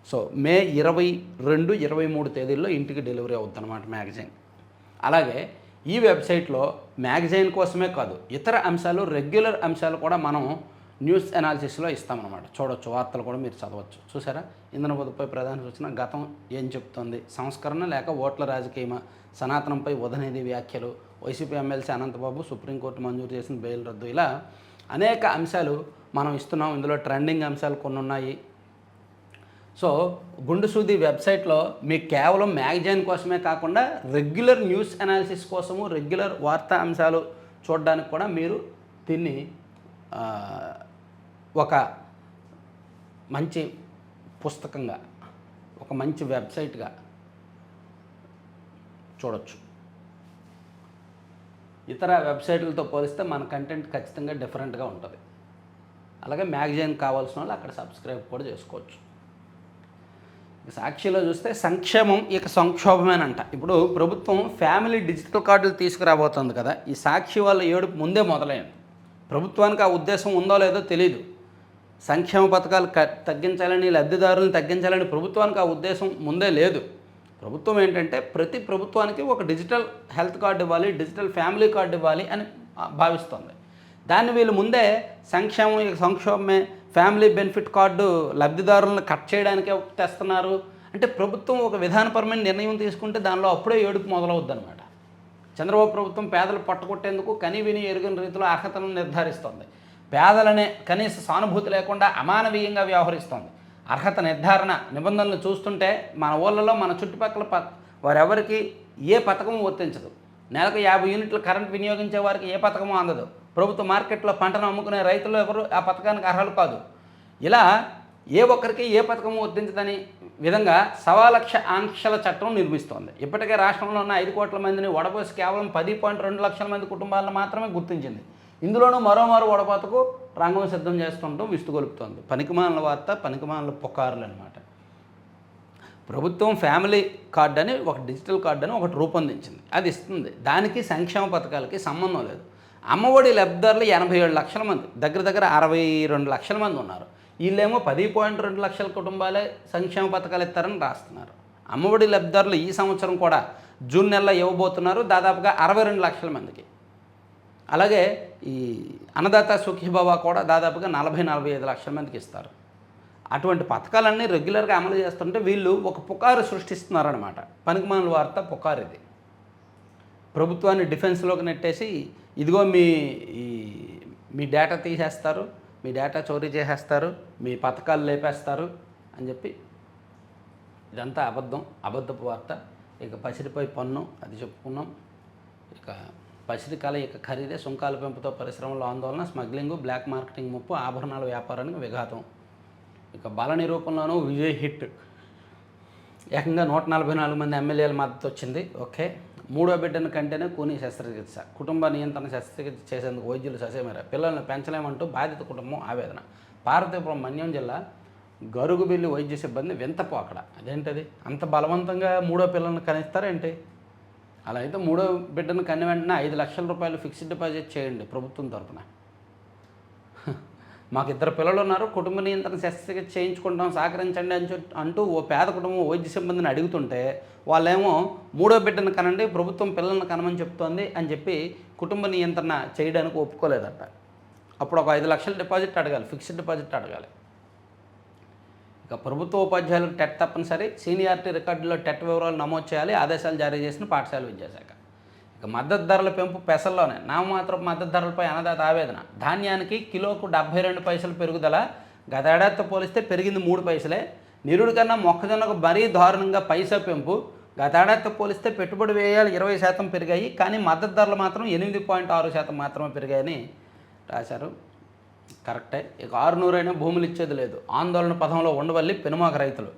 సో మే 22, 23 తేదీల్లో ఇంటికి డెలివరీ అవుతుంది అన్నమాట మ్యాగజైన్. అలాగే ఈ వెబ్సైట్లో మ్యాగజైన్ కోసమే కాదు, ఇతర అంశాలు, రెగ్యులర్ అంశాలు కూడా మనం న్యూస్ అనాలిసిస్లో ఇస్తామన్నమాట. చూడొచ్చు, వార్తలు కూడా మీరు చదవచ్చు. చూసారా, ఇంధన పొదుపుపై ప్రధాన సూచన. గతం ఏం చెప్తోంది? సంస్కరణ లేక ఓట్ల రాజకీయమా? సనాతనంపై ఉదయనిధి వ్యాఖ్యలు. వైసీపీ ఎమ్మెల్సీ అనంతబాబు సుప్రీంకోర్టు మంజూరు చేసిన బెయిల్ రద్దు, ఇలా అనేక అంశాలు మనం ఇస్తున్నాం. ఇందులో ట్రెండింగ్ అంశాలు కొన్ని ఉన్నాయి. సో గుండు సూది వెబ్సైట్లో మీకు కేవలం మ్యాగజైన్ కోసమే కాకుండా రెగ్యులర్ న్యూస్ అనాలిసిస్ కోసము, రెగ్యులర్ వార్తా అంశాలు చూడడానికి కూడా మీరు దీన్ని ఒక మంచి పుస్తకంగా, ఒక మంచి వెబ్సైట్గా చూడొచ్చు. ఇతర వెబ్సైట్లతో పోలిస్తే మన కంటెంట్ ఖచ్చితంగా డిఫరెంట్గా ఉంటుంది. అలాగే మ్యాగజైన్ కావాల్సిన వాళ్ళు అక్కడ సబ్స్క్రైబ్ కూడా చేసుకోవచ్చు. సాక్షిలో చూస్తే సంక్షేమం ఇక సంక్షోభమేనంట. ఇప్పుడు ప్రభుత్వం ఫ్యామిలీ డిజిటల్ కార్డులు తీసుకురాబోతుంది కదా, ఈ సాక్షి వాళ్ళ ఏడుపు ముందే మొదలైంది. ప్రభుత్వానికి ఆ ఉద్దేశం ఉందో లేదో తెలియదు. సంక్షేమ పథకాలు తగ్గించాలని, లబ్ధిదారులను తగ్గించాలని ప్రభుత్వానికి ఆ ఉద్దేశం ముందే లేదు. ప్రభుత్వం ఏంటంటే ప్రతి ప్రభుత్వానికి ఒక డిజిటల్ హెల్త్ కార్డు ఇవ్వాలి, డిజిటల్ ఫ్యామిలీ కార్డు ఇవ్వాలి అని భావిస్తుంది. దాన్ని వీళ్ళు ముందే సంక్షేమం ఇక సంక్షోభమే, ఫ్యామిలీ బెనిఫిట్ కార్డు లబ్ధిదారులను కట్ చేయడానికే తెస్తున్నారు అంటే ప్రభుత్వం ఒక విధానపరమైన నిర్ణయం తీసుకుంటే దానిలో అప్పుడే ఏడుపు మొదలవుద్ది అనమాట. చంద్రబాబు ప్రభుత్వం పేదలు పట్టుకొట్టేందుకు కని విని ఎరుగని రీతిలో అర్హతలను నిర్ధారిస్తోంది. పేదలనే కనీస సానుభూతి లేకుండా అమానవీయంగా వ్యవహరిస్తోంది. అర్హత నిర్ధారణ నిబంధనలు చూస్తుంటే మన ఊళ్ళలో, మన చుట్టుపక్కల వారెవరికి ఏ పథకము వర్తించదు. నెలకు 50 యూనిట్ల కరెంట్ వినియోగించే వారికి ఏ పథకము అందదు. ప్రభుత్వ మార్కెట్లో పంటను అమ్ముకునే రైతులు ఎవరు ఆ పథకానికి అర్హులు కాదు. ఇలా ఏ ఒక్కరికి ఏ పథకము వర్తించదని విధంగా 1,00,000 ఆంక్షల చట్టం నిర్మిస్తోంది. ఇప్పటికే రాష్ట్రంలో ఉన్న 5 కోట్ల మందిని వడపోసి కేవలం 10.2 లక్షల మంది కుటుంబాలను మాత్రమే గుర్తించింది. ఇందులోనూ మరోమారు వడపోతకు రంగం సిద్ధం చేస్తుండటం విస్తుగొలుపుతోంది. పనికిమాలిన వార్త, పనికిమాలిన పుకారులు అనమాట. ప్రభుత్వం ఫ్యామిలీ కార్డు అని ఒక డిజిటల్ కార్డు అని ఒకటి రూపొందించింది, అది ఇస్తుంది. దానికి సంక్షేమ పథకాలకి సంబంధం లేదు. అమ్మఒడి లబ్ధిదారులు 87 లక్షల మంది, దగ్గర దగ్గర 62 లక్షల మంది ఉన్నారు. వీళ్ళేమో 10.2 లక్షల కుటుంబాలే సంక్షేమ పథకాలు ఇస్తారని రాస్తున్నారు. అమ్మఒడి లబ్ధిదారులు ఈ సంవత్సరం కూడా జూన్ నెలలో ఇవ్వబోతున్నారు, దాదాపుగా 62 లక్షల మందికి. అలాగే ఈ అన్నదాత సుఖీభవ కూడా దాదాపుగా 40-45 లక్షల మందికి ఇస్తారు. అటువంటి పథకాలన్నీ రెగ్యులర్గా అమలు చేస్తుంటే వీళ్ళు ఒక పుకారు సృష్టిస్తున్నారనమాట. పనికిమాలిన వార్త, పుకారు ఇది. ప్రభుత్వాన్ని డిఫెన్స్లోకి నెట్టేసి ఇదిగో మీ డేటా తీసేస్తారు, మీ డేటా చోరీ చేసేస్తారు, మీ పథకాలు లేపేస్తారు అని చెప్పి ఇదంతా అబద్ధపు వార్త. ఇక పసిరిపై పన్ను అది చెప్పుకున్నాం. ఇక పసిరి కళ ఇక ఖరీదే, సుంకాల పెంపుతో పరిశ్రమలో ఆందోళన, స్మగ్లింగు, బ్లాక్ మార్కెటింగ్ ముప్పు, ఆభరణాల వ్యాపారానికి విఘాతం. ఇక బల నిరూపణలోనూ విజయ్ హిట్. ఏకంగా 144 మంది ఎమ్మెల్యేల మద్దతు వచ్చింది. ఓకే. 3వ బిడ్డను కంటేనే కూనీ శస్త్రచికిత్స, కుటుంబ నియంత్రణ శస్త్రచికిత్స చేసేందుకు వైద్యులు ససేమేర, పిల్లల్ని పెంచలేమంటూ బాధిత కుటుంబం ఆవేదన. పార్వతీపురం మన్యం జిల్లా గరుగుబిల్లి వైద్య సిబ్బంది వింతపు అక్కడ. అదేంటది, అంత బలవంతంగా 3వ పిల్లల్ని కనిస్తారేంటి? అలా అయితే 3వ బిడ్డను కన్ని వెంటనే 5 లక్షల రూపాయలు ఫిక్స్డ్ డిపాజిట్ చేయండి ప్రభుత్వం తరపున. మాకు 2 పిల్లలు ఉన్నారు, కుటుంబ నియంత్రణ శస్త్రచికిత్స చేయించుకుంటాం, సహకరించండి అంటూ ఓ పేద కుటుంబం వైద్య సిబ్బందిని అడుగుతుంటే వాళ్ళేమో 3వ బిడ్డను కనండి, ప్రభుత్వం పిల్లల్ని కనమని చెప్తోంది అని చెప్పి కుటుంబ నియంత్రణ చేయడానికి ఒప్పుకోలేదట. అప్పుడు ఒక 5 లక్షల డిపాజిట్ అడగాలి, ఫిక్స్డ్ డిపాజిట్ అడగాలి. ఇక ప్రభుత్వ ఉపాధ్యాయులకు టెట్ తప్పనిసరి, సీనియారిటీ రికార్డులో టెట్ వివరాలు నమోదు చేయాలి, ఆదేశాలు జారీ చేసిన పాఠశాల విద్యాశాఖ. ఇక మద్దతు ధరల పెంపు పెసల్లోనే, నామమాత్రపు మద్దతు ధరలపై అన్నదాత ఆవేదన. ధాన్యానికి కిలోకు 72 పైసలు పెరుగుదల, గతేడాదితో పోలిస్తే పెరిగింది 3 పైసలే. నిరుడు కన్నా మొక్కజొన్నకు మరీ దారుణంగా పైసా పెంపు, గతేడాదితో పోలిస్తే పెట్టుబడి వ్యయాలు 20% పెరిగాయి, కానీ మద్దతు ధరలు మాత్రం 8.6% మాత్రమే పెరిగాయని రాశారు. కరెక్టే. ఇక 600 అయినా భూములు ఇచ్చేది లేదు, ఆందోళన పథంలో ఉండవల్లి పెనుమాక రైతులు.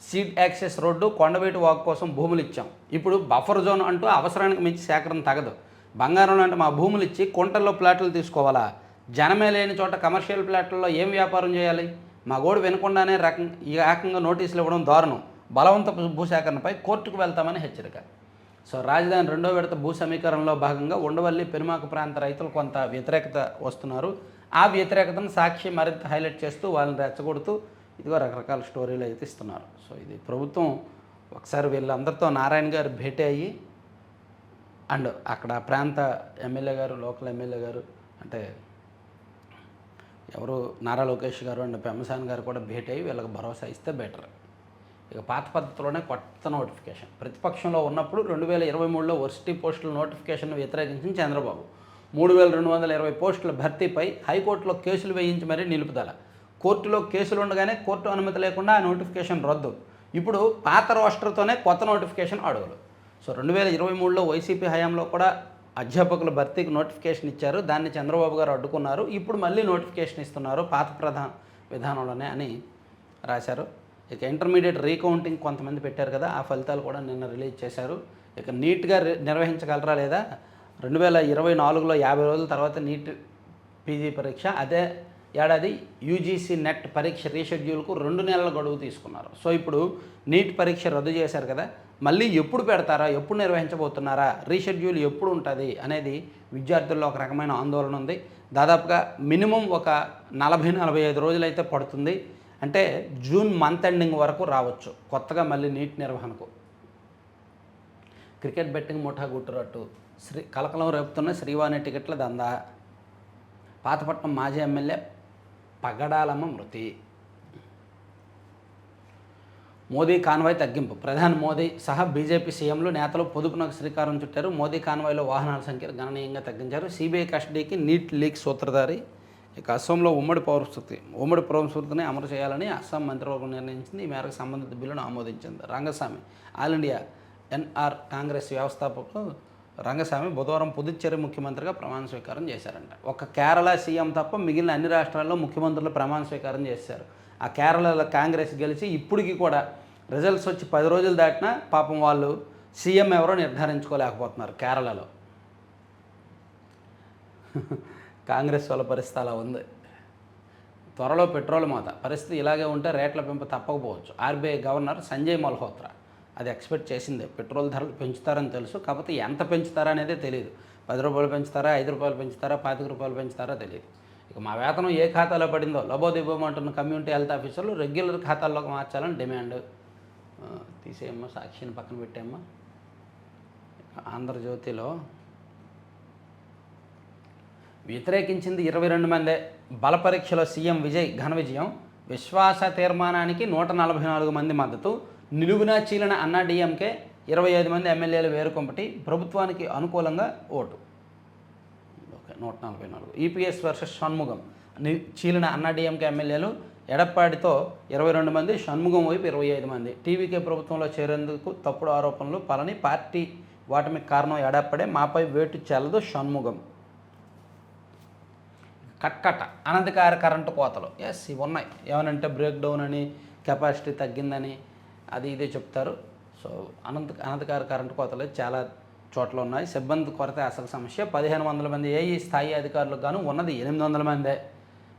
సీడ్ యాక్సెస్ రోడ్డు, కొండవీటి వాక్ కోసం భూములు ఇచ్చాం, ఇప్పుడు బఫర్ జోన్ అంటూ అవసరానికి మించి సేకరణ తగదు. బంగారం లాంటి మా భూములు ఇచ్చి కుంటల్లో ప్లాట్లు తీసుకోవాలా? జనమే లేని చోట కమర్షియల్ ప్లాట్లలో ఏం వ్యాపారం చేయాలి? మా గోడు వినకుండానే ఈ రకంగా నోటీసులు ఇవ్వడం దారుణం. బలవంత భూసేకరణపై కోర్టుకు వెళ్తామని హెచ్చరిక. సో రాజధాని 2వ విడత భూ సమీకరణలో భాగంగా ఉండవల్లి పెనుమాక ప్రాంత రైతులు కొంత వ్యతిరేకత వస్తున్నారు. ఆ వ్యతిరేకతను సాక్షి మరింత హైలైట్ చేస్తూ వాళ్ళని రెచ్చగొడుతూ ఇదిగో రకరకాల స్టోరీలు అయితే ఇస్తున్నారు. సో ఇది ప్రభుత్వం ఒకసారి వీళ్ళందరితో నారాయణ గారు భేటీ అయ్యి, అండ్ అక్కడ ప్రాంత ఎమ్మెల్యే గారు, లోకల్ ఎమ్మెల్యే గారు అంటే ఎవరు నారా లోకేష్ గారు అండ్ పెమ్మసాని గారు కూడా భేటీ అయ్యి వీళ్ళకి భరోసా ఇస్తే బెటర్. ఇక పాత పద్ధతిలోనే కొత్త నోటిఫికేషన్. ప్రతిపక్షంలో ఉన్నప్పుడు 2023లో వర్సిటీ పోస్టుల నోటిఫికేషన్ను వ్యతిరేకించిన చంద్రబాబు 3220 పోస్టుల భర్తీపై హైకోర్టులో కేసులు వేయించి మరీ నిలుపుదల. కోర్టులో కేసులు ఉండగానే కోర్టు అనుమతి లేకుండా ఆ నోటిఫికేషన్ రద్దు. ఇప్పుడు పాత రోస్టర్తోనే కొత్త నోటిఫికేషన్ అడుగులు. సో 2023లో వైసీపీ హయాంలో కూడా అధ్యాపకుల భర్తీకి నోటిఫికేషన్ ఇచ్చారు. దాన్ని చంద్రబాబు గారు అడ్డుకున్నారు. ఇప్పుడు మళ్ళీ నోటిఫికేషన్ ఇస్తున్నారు పాత విధానంలోనే అని రాశారు. ఇక ఇంటర్మీడియట్ రీకౌంటింగ్ కొంతమంది పెట్టారు కదా, ఆ ఫలితాలు కూడా నిన్న రిలీజ్ చేశారు. ఇక నీట్గా నిర్వహించగలరా లేదా, 2024లో 50 రోజుల తర్వాత నీట్ పీజీ పరీక్ష, అదే ఏడాది యూజీసీ నెట్ పరీక్ష రీషెడ్యూల్కు 2 నెలల గడువు తీసుకున్నారు. సో ఇప్పుడు నీట్ పరీక్ష రద్దు చేశారు కదా, మళ్ళీ ఎప్పుడు పెడతారా, ఎప్పుడు నిర్వహించబోతున్నారా, రీషెడ్యూల్ ఎప్పుడు ఉంటుంది అనేది విద్యార్థుల్లో ఒక రకమైన ఆందోళన ఉంది. దాదాపుగా మినిమం ఒక 40-45 రోజులైతే పడుతుంది. అంటే జూన్ మంత్ ఎండింగ్ వరకు రావచ్చు కొత్తగా మళ్ళీ నీట్ నిర్వహణకు. క్రికెట్ బెట్టింగ్ ముఠా గుట్టురట్టు, కలకలం రేపుతున్న శ్రీవాణి టికెట్ల దందా, పాతపట్నం మాజీ ఎమ్మెల్యే పగడాలమ్మ మృతి, మోదీ కాన్వాయ్ తగ్గింపు, ప్రధాని మోదీ సహా బీజేపీ సీఎంలు నేతలు పొదుపునకు శ్రీకారం చుట్టారు. మోదీ కాన్వాయ్లో వాహనాల సంఖ్యను గణనీయంగా తగ్గించారు. సిబిఐ కస్టడీకి నీట్ లీక్ సూత్రధారి. ఇక అస్సాంలో ఉమ్మడి పౌరస్మృతిని అమలు చేయాలని అస్సాం మంత్రివర్గం నిర్ణయించింది. ఈ మేరకు సంబంధిత బిల్లును ఆమోదించింది. Rangasamy All India NR Congress వ్యవస్థాపకులు రంగస్వామి బుధవారం పుదుచ్చేరి ముఖ్యమంత్రిగా ప్రమాణ స్వీకారం చేశారంట. ఒక కేరళ సీఎం తప్ప మిగిలిన అన్ని రాష్ట్రాల్లో ముఖ్యమంత్రులు ప్రమాణ స్వీకారం చేశారు. ఆ కేరళలో కాంగ్రెస్ గెలిచి ఇప్పటికీ కూడా రిజల్ట్స్ వచ్చి 10 రోజులు దాటినా పాపం వాళ్ళు సీఎం ఎవరో నిర్ధారించుకోలేకపోతున్నారు కేరళలో. కాంగ్రెస్ వాళ్ళ పరిస్థితి అలా ఉంది. త్వరలో పెట్రోల్ మోత పరిస్థితి ఇలాగే ఉంటే రేట్ల పెంపు తప్పకపోవచ్చు. ఆర్బీఐ గవర్నర్ సంజయ్ మల్హోత్రా అది ఎక్స్పెక్ట్ చేసిందే. పెట్రోల్ ధరలు పెంచుతారని తెలుసు, కాకపోతే ఎంత పెంచుతారా అనేది తెలియదు. 10 రూపాయలు పెంచుతారా, 5 రూపాయలు పెంచుతారా, 25 రూపాయలు పెంచుతారా తెలియదు. ఇక మా వేతనం ఏ ఖాతాలో పడిందో లబోదిబ్బోమంటున్న కమ్యూనిటీ హెల్త్ ఆఫీసర్లు రెగ్యులర్ ఖాతాల్లోకి మార్చాలని డిమాండ్. తీసేయమ్మా, సాక్షిని పక్కన పెట్టేమ్మా. ఆంధ్రజ్యోతిలో వ్యతిరేకించింది 22 మందే. బల పరీక్షలో సీఎం విజయ్ ఘన విజయం. విశ్వాస తీర్మానానికి 144 మంది మద్దతు. నిలువునా చీలిన అన్నా డీఎంకే 25 మంది ఎమ్మెల్యేలు వేరుకొంపటి. ప్రభుత్వానికి అనుకూలంగా ఓటు. ఓకే, 144. EPS versus Shanmugam. చీలిన అన్నా డీఎంకే ఎమ్మెల్యేలు ఎడప్పాడితో 22 మంది, షణ్ముగం వైపు 25 మంది. టీవీకే ప్రభుత్వంలో చేరేందుకు తప్పుడు ఆరోపణలు. పళని పార్టీ వాటమికి కారణం ఎడప్పడే, మాపై వేటు చెల్లదు షణ్ముగం. కట్కట అనధికార కరెంటు కోతలు. ఎస్, ఇవి ఉన్నాయి. ఏమనంటే బ్రేక్ డౌన్ అని, కెపాసిటీ తగ్గిందని, అది ఇదే చెప్తారు. సో అనధికార కరెంటు కోతలు చాలా చోట్ల ఉన్నాయి. సిబ్బంది కొరత అసలు సమస్య. 1500 మంది ఏఈ స్థాయి అధికారులకు గాను ఉన్నది 800 మందే.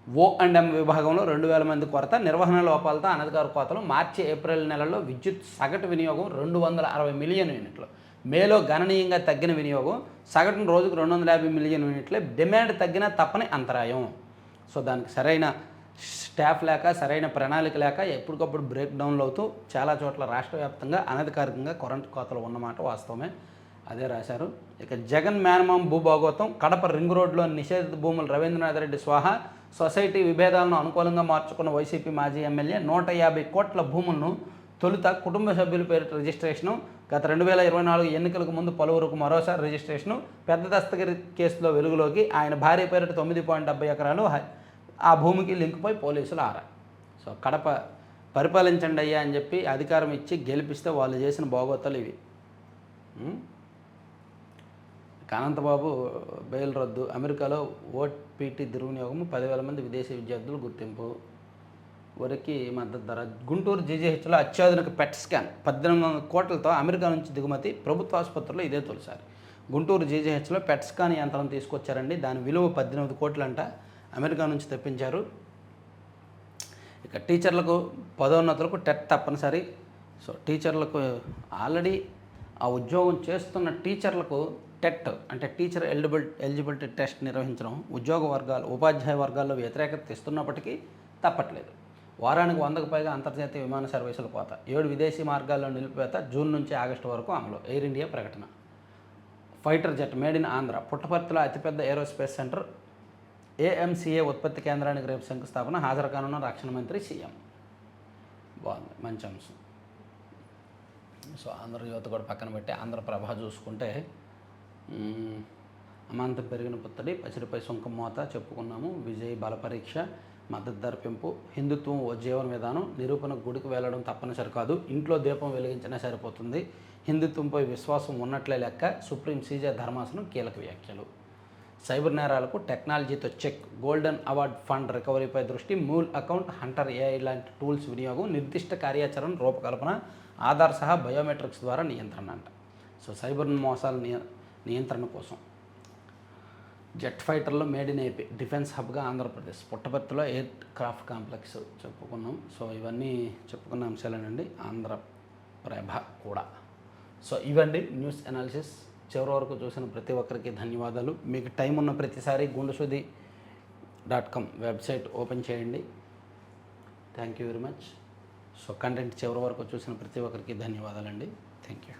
O&M విభాగంలో 2000 మంది కొరత. నిర్వహణ లోపాలతో అనధికార కోతలు. మార్చి ఏప్రిల్ నెలల్లో విద్యుత్ సగటు వినియోగం 260 మిలియన్ యూనిట్లు. మేలో గణనీయంగా తగ్గిన వినియోగం. సగటున రోజుకు 250 మిలియన్ యూనిట్లే. డిమాండ్ తగ్గినా తప్పని అంతరాయం. సో దానికి సరైన స్టాఫ్ లేక, సరైన ప్రణాళిక లేక ఎప్పటికప్పుడు బ్రేక్ డౌన్లు అవుతూ చాలా చోట్ల రాష్ట్ర వ్యాప్తంగా అనధికారికంగా కరెంటు కోతలు ఉన్నమాట వాస్తవమే. అదే రాశారు. ఇక జగన్ మేనమామ భూభాగోతం. కడప రింగ్ రోడ్లో నిషేధిత భూములు రవీంద్రనాథ్ రెడ్డి స్వాహా. సొసైటీ విభేదాలను అనుకూలంగా మార్చుకున్న వైసీపీ మాజీ ఎమ్మెల్యే 150 కోట్ల భూములను తొలుత కుటుంబ సభ్యుల పేరిట రిజిస్ట్రేషను. గత 2024 ఎన్నికలకు ముందు పలువురుకు మరోసారి రిజిస్ట్రేషను. పెద్ద దస్తగిరి కేసులో వెలుగులోకి. ఆయన భార్య పేరిట 9.70 ఎకరాలు ఆ భూమికి లింకుపై పోలీసులు ఆరా. సో కడప పరిపాలించండి అయ్యా అని చెప్పి అధికారం ఇచ్చి గెలిపిస్తే వాళ్ళు చేసిన బాగోతాలు ఇవి. అనంతబాబు బెయిల్ రద్దు. అమెరికాలో ఓపీటీ దుర్వినియోగం. 10,000 మంది విదేశీ విద్యార్థులు గుర్తింపు. వరకు మద్దతు ధర. గుంటూరు జీజీహెచ్లో అత్యాధునిక పెట్ స్కాన్ 1800 కోట్లతో అమెరికా నుంచి దిగుమతి. ప్రభుత్వ ఆసుపత్రిలో ఇదే తొలిసారి. గుంటూరు జీజీహెచ్లో పెట్ స్కాన్ యంత్రం తీసుకొచ్చారండి. దాని విలువ 18 కోట్లంట. అమెరికా నుంచి తెప్పించారు. ఇక టీచర్లకు పదోన్నతులకు టెట్ తప్పనిసరి. సో టీచర్లకు ఆల్రెడీ ఆ ఉద్యోగం చేస్తున్న టీచర్లకు టెట్ అంటే టీచర్ ఎలిజిబిలిటీ టెస్ట్ నిర్వహించడం ఉపాధ్యాయ వర్గాల్లో వ్యతిరేకత తెస్తున్నప్పటికీ తప్పట్లేదు. వారానికి 100కు పైగా అంతర్జాతీయ విమాన సర్వీసులు కోత. 7 విదేశీ మార్గాల్లో నిలిపివేత. జూన్ నుంచి ఆగస్టు వరకు అమలు. ఎయిర్ ఇండియా ప్రకటన. Fighter jet made in Andhra. పుట్టపర్తిలో అతిపెద్ద ఏరోస్పేస్ సెంటర్. ఏఎంసీఏ ఉత్పత్తి కేంద్రానికి రేపు శంకుస్థాపన. హాజరు కానున్న రక్షణ మంత్రి సీఎం. బాగుంది, మంచి అంశం. సో ఆంధ్రజ్యోతి కూడా పక్కన పెట్టి ఆంధ్రప్రభ చూసుకుంటే అమాంతం పెరిగిన పుత్తడి, పసిడిపై సుంకం మోత చెప్పుకున్నాము, విజయ్ బలపరీక్ష, మద్దతు ధర పెంపు, హిందుత్వం ఓ జీవన విధానం, నిరూపణ గుడికి వెళ్ళడం తప్పనిసరి కాదు, ఇంట్లో దీపం వెలిగించినా సరిపోతుంది, హిందుత్వంపై విశ్వాసం ఉన్నట్లే లెక్క, సుప్రీం సీజే ధర్మాసనం కీలక వ్యాఖ్యలు. సైబర్ నేరాలకు టెక్నాలజీతో చెక్, గోల్డెన్ అవార్డ్ ఫండ్ రికవరీపై దృష్టి, మూల్ అకౌంట్, హంటర్ ఏఐ లాంటి టూల్స్ వినియోగం, నిర్దిష్ట కార్యాచరణ రూపకల్పన, ఆధార్ సహా బయోమెట్రిక్స్ ద్వారా నియంత్రణ అంట. సో సైబర్ మోసాల నియంత్రణ కోసం జెట్ ఫైటర్లో మేడ్ ఇన్ ఏపీ, డిఫెన్స్ హబ్గా ఆంధ్రప్రదేశ్, పుట్టపర్తిలో ఎయిర్ క్రాఫ్ట్ కాంప్లెక్స్ చెప్పుకున్నాం. సో ఇవన్నీ చెప్పుకున్న అంశాలేనండి, ఆంధ్రప్రభ కూడా. సో ఇవండి న్యూస్ అనాలిసిస్. చివరి వరకు చూసిన ప్రతి ఒక్కరికి ధన్యవాదాలు. మీకు టైం ఉన్న ప్రతిసారి gundusudi.com వెబ్సైట్ ఓపెన్ చేయండి. Thank you very much. So content చివరి వరకు చూసిన ప్రతి ఒక్కరికి ధన్యవాదాలండి. Thank you.